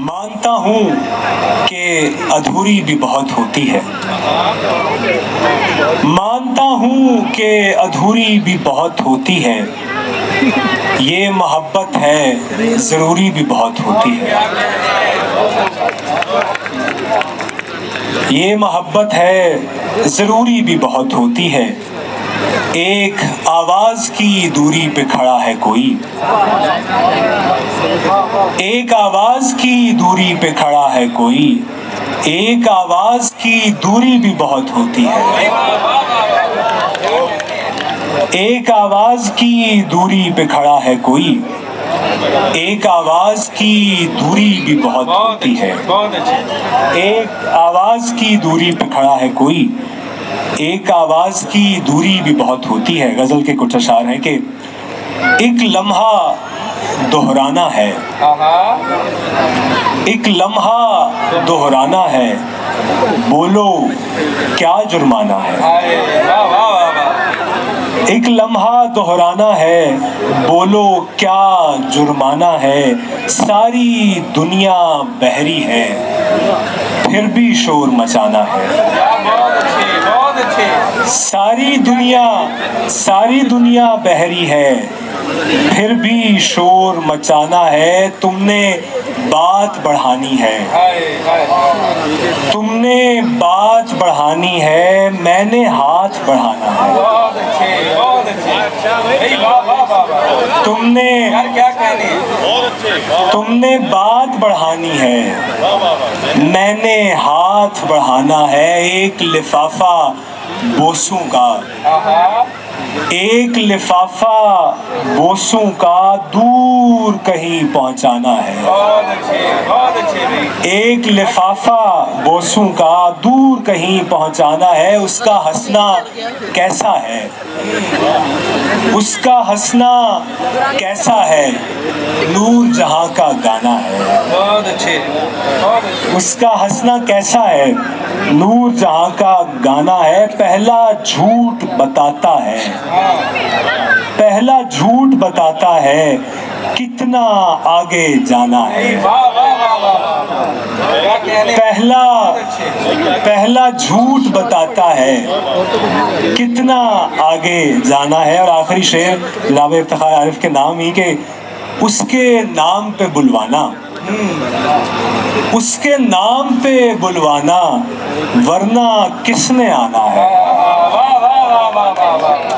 मानता हूँ कि अधूरी भी बहुत होती है, मानता हूँ कि अधूरी भी बहुत होती है। ये मोहब्बत है ज़रूरी भी बहुत होती है, ये मोहब्बत है ज़रूरी भी बहुत होती है। एक आवाज़ की दूरी पे खड़ा है कोई, एक आवाज़ की दूरी पे खड़ा है कोई, एक आवाज़ की दूरी भी बहुत होती है। एक आवाज़ की दूरी पे खड़ा है कोई, एक आवाज़ की दूरी भी बहुत होती है। एक आवाज़ की दूरी पे खड़ा है कोई, एक आवाज़ की दूरी भी बहुत होती है। गज़ल के कुछ अशार हैं कि एक लम्हा दोहराना है, एक लम्हा दोहराना है, बोलो क्या जुर्माना है। एक लम्हा दोहराना है, बोलो क्या जुर्माना है। सारी दुनिया बहरी है, फिर भी शोर मचाना है। सारी दुनिया बहरी है, फिर भी शोर मचाना है। तुमने बात बढ़ानी है, तुमने बात बढ़ानी है, मैंने हाथ बढ़ाना है। तुमने बात बढ़ानी है, मैंने हाथ बढ़ाना है। एक लिफाफा बोसों का, एक लिफाफा बोसों का दूर कहीं पहुंचाना है। एक लिफाफा बोसों का दूर कहीं पहुंचाना है। उसका हंसना कैसा है, उसका हंसना कैसा है, नूर जहां का गाना है। उसका हंसना कैसा है, नूर जहां का गाना है। पहला झूठ बताता है, पहला झूठ बताता है, कितना आगे जाना है। पहला झूठ बताता है, कितना आगे जाना है। और आखिरी शेर जनाब इफ्तिखार आरिफ के नाम ही के, उसके नाम पे बुलवाना, उसके नाम पे बुलवाना, वरना किसने आना है।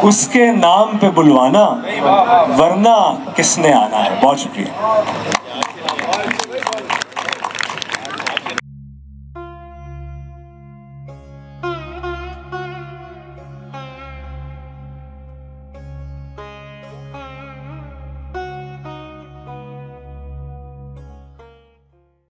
उसके नाम पे बुलवाना, वरना किसने आना है। बहुत शुक्रिया।